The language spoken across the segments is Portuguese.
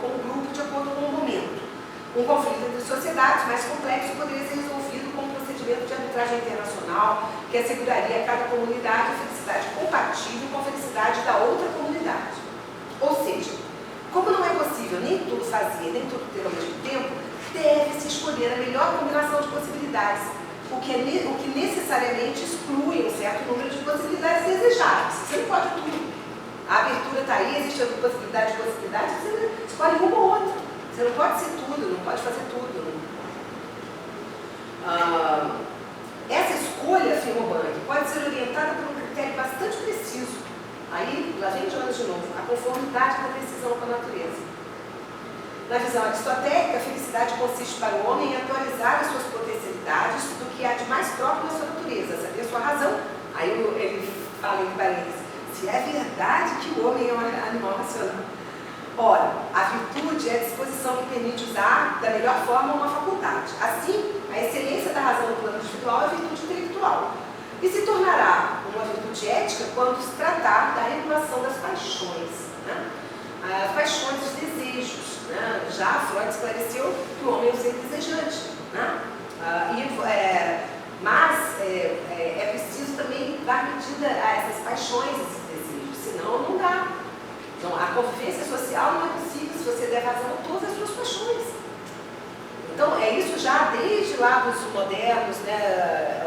com o grupo, de acordo com o momento. Um conflito entre sociedades mais complexo poderia ser resolvido com um procedimento de arbitragem internacional que asseguraria a cada comunidade a felicidade compatível com a felicidade da outra comunidade. Ou seja, como não é possível nem tudo fazer, nem tudo ter ao mesmo tempo, deve-se escolher a melhor combinação de possibilidades, o que necessariamente exclui um certo número de possibilidades desejáveis. Você não pode tudo. A abertura está aí, existe a possibilidade, você escolhe uma ou outra. Você não pode ser tudo, não pode fazer tudo. Essa escolha, afirma o Bank, pode ser orientada por um critério bastante preciso. Aí, lá 20 anos de novo, a conformidade da decisão com a natureza. Na visão aristotélica, a felicidade consiste para o homem em atualizar as suas potencialidades do que há de mais próprio na sua natureza, saber a sua razão. Aí ele fala em parênteses, se é verdade que o homem é um animal racional. Ora, a virtude é a disposição que permite usar da melhor forma uma faculdade. Assim, a excelência da razão no plano individual é a virtude intelectual. E se tornará uma virtude ética quando se tratar da regulação das paixões, né? As paixões, os desejos. Né? Já Freud esclareceu que o homem é um ser desejante. Né? Mas é preciso também dar medida a essas paixões, esses desejos, senão não dá. Então, a convivência social não é possível se você der razão a todas as suas paixões. Então, é isso já desde lá dos modernos, né?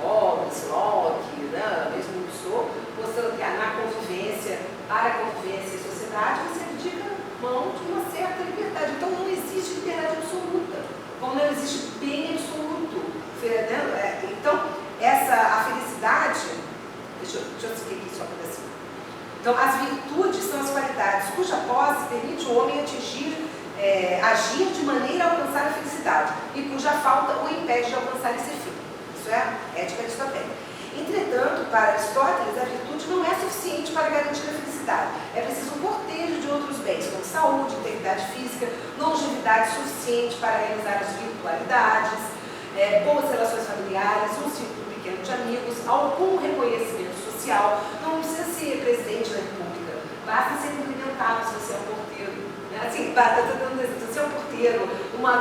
Hobbes, Locke, né? Mesmo Rousseau, mostrando que na convivência, para a convivência e sociedade, você abdica mão de uma certa liberdade. Então, não existe liberdade absoluta, como não existe bem absoluto. Então, a felicidade, deixa eu seguir aqui só um pedacinho. Então, as virtudes são as qualidades cuja posse permite o homem agir de maneira a alcançar a felicidade e cuja falta o impede de alcançar esse fim. Isso é a ética aristotélica. Entretanto, para Aristóteles, a virtude não é suficiente para garantir a felicidade. É preciso um cortejo de outros bens, como saúde, integridade física, longevidade suficiente para realizar as virtualidades, boas relações familiares, um círculo pequeno de amigos, algum reconhecimento social. Não precisa ser presidente da República, basta ser cumprimentado se você é um porteiro. Né? Assim, se você é um porteiro,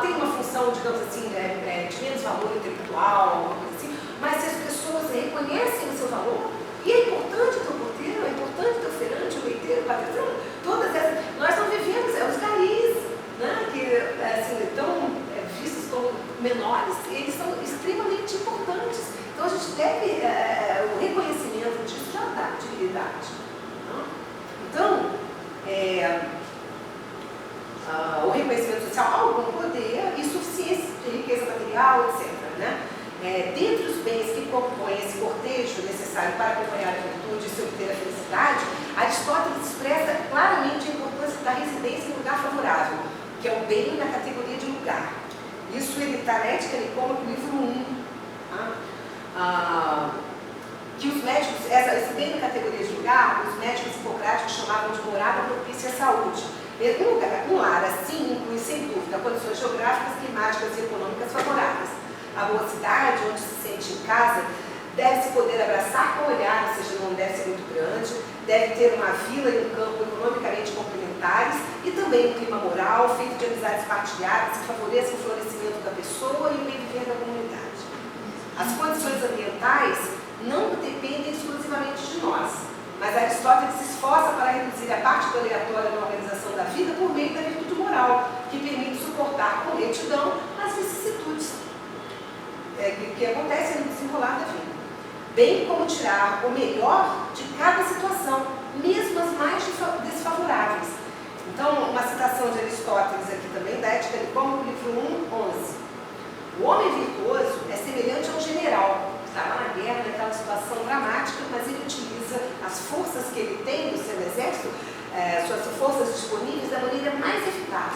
tem uma função, digamos assim, de menos valor intelectual, alguma coisa assim, mas se as pessoas reconhecem o seu valor, e é importante o teu porteiro, é importante o teu feirante, o leiteiro, o patrão, todas essas. Nós não vivemos, os garis, né? Que assim, estão vistos como menores, eles são extremamente importantes. Então a gente deve, o reconhecimento disso já dá dignidade. Né? Então, o reconhecimento social, algum poder e suficiência de riqueza material, etc. Né? Dentre os bens que compõem esse cortejo necessário para acompanhar a virtude e se obter a felicidade, Aristóteles expressa claramente a importância da residência em lugar favorável, que é o bem na categoria de lugar. Isso ele está na Ética Nicômaco, livro 1. Que os médicos, esse bem na categoria de lugar, os médicos hipocráticos chamavam de morada propícia à saúde. Um lar assim inclui, sem dúvida, condições geográficas, climáticas e econômicas favoráveis. A boa cidade, onde se sente em casa, deve-se poder abraçar com o olhar, ou seja, não deve ser muito grande, deve ter uma vila e um campo economicamente complementares e também um clima moral, feito de amizades partilhadas que favoreçam o florescimento da pessoa e o bem viver da comunidade. As condições ambientais não dependem exclusivamente de nós, mas Aristóteles se esforça para reduzir a parte aleatória na organização da vida por meio da virtude moral, que permite suportar com retidão as vicissitudes que acontecem no desenrolar da vida, bem como tirar o melhor de cada situação, mesmo as mais desfavoráveis. Então, uma citação de Aristóteles aqui também, da Ética Nicômaco, livro 1:11. O homem virtuoso é semelhante ao general, que estava na guerra, naquela situação dramática, mas ele utiliza as forças que ele tem no seu exército, suas forças disponíveis, da maneira mais eficaz.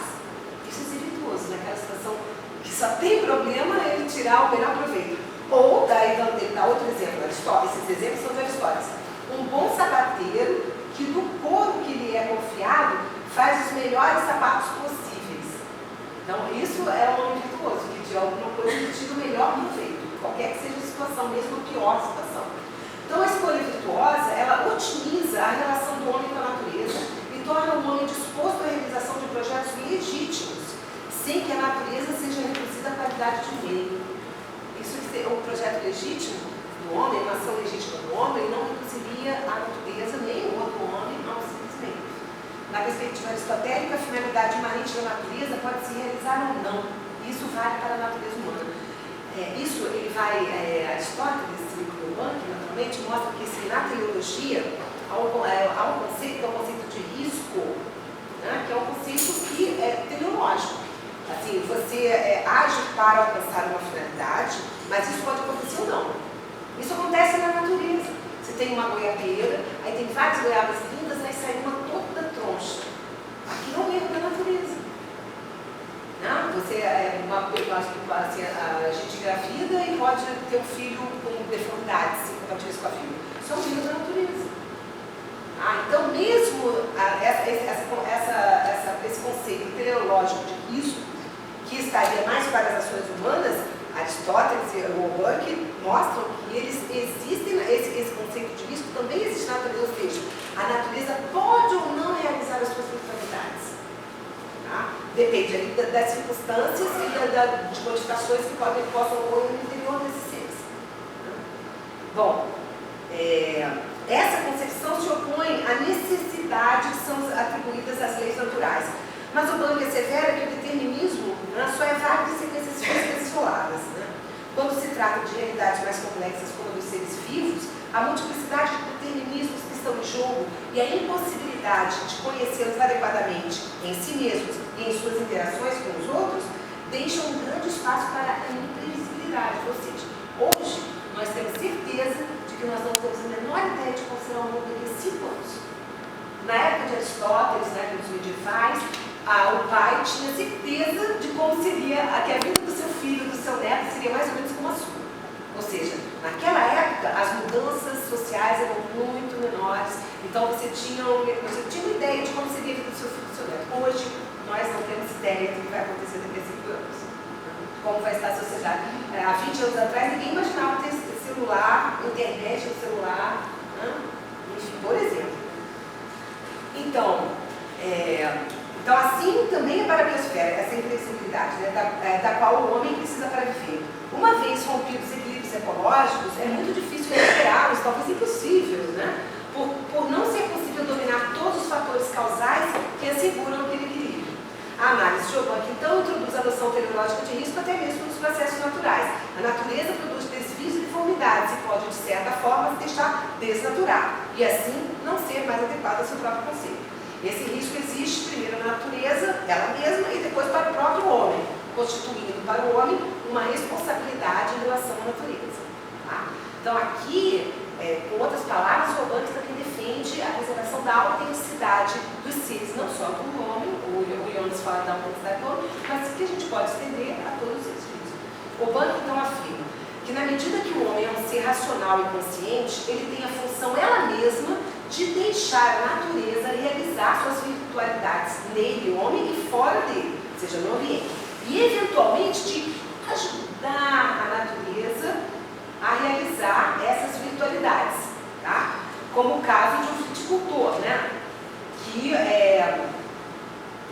Isso é ser virtuoso, naquela situação que só tem problema ele tirar o melhor proveito. Ou, daí ele dá outro exemplo, Aristóteles, esses exemplos são de Aristóteles. Um bom sapateiro que do couro que lhe é confiado faz os melhores sapatos possíveis. Então, isso é um homem virtuoso, que de alguma coisa ele tira o melhor proveito, qualquer que seja a situação, mesmo a pior situação. Então, a escolha virtuosa, ela otimiza a relação do homem com a natureza e torna o homem disposto à realização legítimos, sem que a natureza seja reduzida à qualidade de meio. Isso que o projeto legítimo do homem, a ação legítima do homem, não reduziria a natureza nem o outro homem ao simples meio. Na perspectiva aristotélica, a finalidade imanente da natureza pode se realizar ou não. Isso vale para a natureza humana. Aristóteles, esse livro do Bank, naturalmente, mostra que na teleologia há um conceito que é o conceito de risco, né, que é um conceito que é teleológico. Assim, você age para alcançar uma finalidade, mas isso pode acontecer ou não. Isso acontece na natureza. Você tem uma goiabeira, aí tem várias goiabas lindas, aí sai uma toda troncha. Aqui é um erro da natureza. Não? Você a gente engravida e pode ter um filho com deformidades, se compatíveis com a filha. Isso é um erro da natureza. Então, mesmo esse conceito teleológico de risco, que estaria mais para as ações humanas, Aristóteles e Holbach mostram que eles existem, esse conceito de risco também existe na natureza, ou seja, a natureza pode ou não realizar as suas funcionalidades. Tá? Depende ali das circunstâncias e de modificações que possam ocorrer no interior desses seres. Bom, essa concepção se opõe à necessidade que são atribuídas às leis naturais. Mas o Bank assevera que o determinismo só é válido em sequências físicas isoladas. Né? Quando se trata de realidades mais complexas como a dos seres vivos, a multiplicidade de determinismos que estão em jogo e a impossibilidade de conhecê-los adequadamente em si mesmos e em suas interações com os outros deixam um grande espaço para a imprevisibilidade. Ou seja, hoje nós temos certeza de que nós não temos a menor ideia de qual será o mundo daqui a 5 anos. Na época de Aristóteles, na época dos medievais, o pai tinha certeza de como seria, que a vida do seu filho, do seu neto, seria mais ou menos como a sua. Ou seja, naquela época, as mudanças sociais eram muito menores, então você tinha uma ideia de como seria a vida do seu filho e do seu neto. Hoje, nós não temos ideia do que vai acontecer daqui a 5 anos. Como vai estar a sociedade. Há 20 anos atrás, ninguém imaginava ter celular, internet no celular, enfim, por exemplo. Então, assim também é para a biosfera, essa imprevisibilidade, né, da qual o homem precisa para viver. Uma vez rompidos os equilíbrios ecológicos, é muito difícil recuperá-los, talvez impossível, né? Por não ser possível dominar todos os fatores causais que asseguram aquele equilíbrio. A análise de Holbach, então, introduz a noção teleológica de risco até mesmo nos processos naturais. A natureza produz desvios e deformidades e pode, de certa forma, se deixar desnaturar, e assim não ser mais adequada ao seu próprio conceito. Esse risco existe primeiro na natureza, ela mesma, e depois para o próprio homem, constituindo para o homem uma responsabilidade em relação à natureza. Tá? Então aqui, com outras palavras, o Holbach também defende a preservação da autenticidade dos seres, não só do homem, o Jonas fala da autenticidade do homem, mas que a gente pode estender a todos os seres. O Holbach então afirma que na medida que o homem é um ser racional e consciente, ele tem a função ela mesma de deixar a natureza realizar suas virtualidades nele, o homem, e fora dele, ou seja, no ambiente. E, eventualmente, de ajudar a natureza a realizar essas virtualidades. Tá? Como o caso de um viticultor, né? Que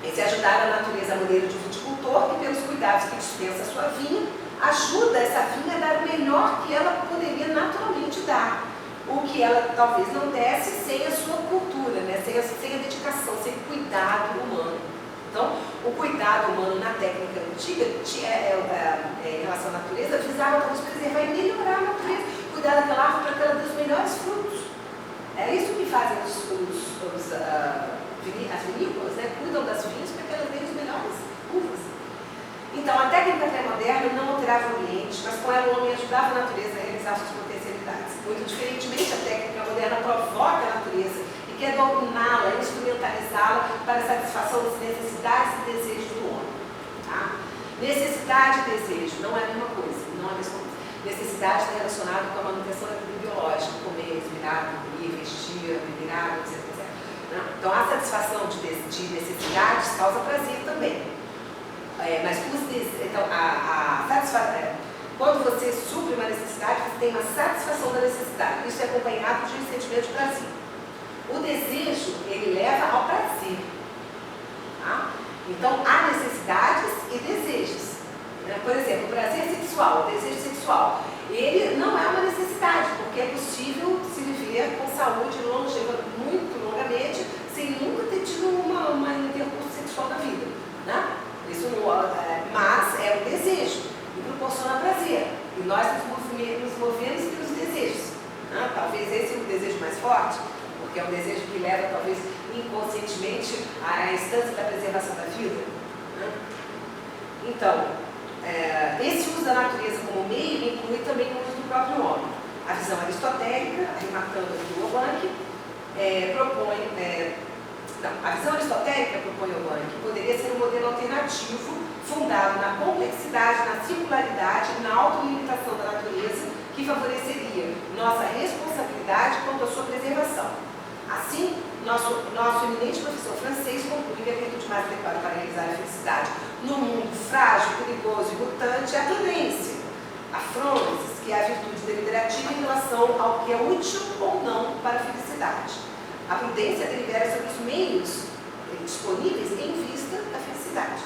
esse ajudar a natureza à maneira de um viticultor, que pelos cuidados que dispensa a sua vinha, ajuda essa vinha a dar o melhor que ela poderia naturalmente dar. O que ela talvez não desse sem a sua cultura, né? sem a dedicação, sem o cuidado humano. Então, o cuidado humano na técnica antiga, em relação à natureza, visava talvez preservar e melhorar a natureza, cuidar daquela árvore para que ela dê os melhores frutos. É isso que fazem as vinícolas, né? Cuidam das vinhas para que elas deem as melhores uvas. Então, a técnica pré-moderna não alterava o ambiente, mas com ela o homem ajudava a natureza a realizar suas potencialidades. Muito diferentemente, a técnica moderna provoca a natureza e quer dominá-la, instrumentalizá-la para a satisfação das necessidades e desejos do homem. Tá? Necessidade e desejo não é a mesma coisa, não é a mesma coisa. Necessidade está relacionada com a manutenção da vida biológica, comer, respirar, dormir, vestir, beber água, etc. Então, a satisfação de necessidades causa prazer também. Mas quando você supre uma necessidade, você tem uma satisfação da necessidade. Isso é acompanhado de um sentimento de prazer. O desejo, ele leva ao prazer. Tá? Então, há necessidades e desejos. Por exemplo, o prazer sexual, o desejo sexual, ele não é uma necessidade, porque é possível se viver com saúde longeva, muito longamente, sem nunca ter tido uma intercurso sexual na vida, né? Isso não, mas é o desejo, e proporciona prazer. E nós nos movemos pelos desejos. Né? Talvez esse é o desejo mais forte, porque é um desejo que leva, talvez, inconscientemente à instância da preservação da vida. Né? Então, esse uso da natureza como meio inclui também o uso do próprio homem. A visão aristotélica, remarcando aqui o Obank, a visão aristotélica propõe o Obank que poderia ser um modelo alternativo fundado na complexidade, na singularidade e na autolimitação da natureza, que favoreceria nossa responsabilidade quanto à sua preservação. Assim, nosso eminente professor francês conclui que a virtude mais adequada para realizar a felicidade no mundo frágil, perigoso e mutante é a prudência. A frônesis, que é a virtude deliberativa em relação ao que é útil ou não para a felicidade. A prudência delibera sobre os meios disponíveis em vista da felicidade.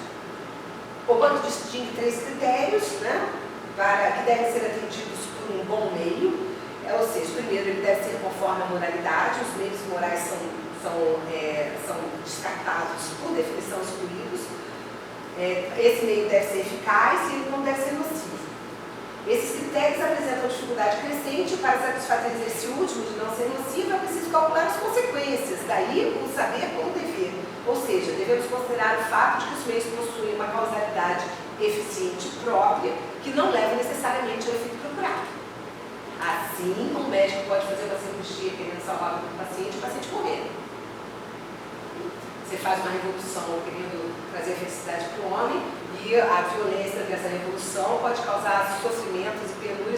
O Obank distingue 3 critérios, né, que devem ser atendidos por um bom meio. Ou seja, primeiro, ele deve ser conforme a moralidade, os meios morais são descartados, por definição, excluídos. Esse meio deve ser eficaz e ele não deve ser nocivo. Esses critérios apresentam dificuldade crescente. Para satisfazer esse último de não ser nocivo, é preciso calcular as consequências, daí o saber como dever. Ou seja, devemos considerar o fato de que os meios possuem uma causalidade eficiente própria, que não leva necessariamente ao efeito procurado. Assim, um médico pode fazer uma cirurgia querendo salvar o paciente morrer. Você faz uma revolução querendo trazer felicidade para o homem e a violência dessa revolução pode causar sofrimentos e penúrias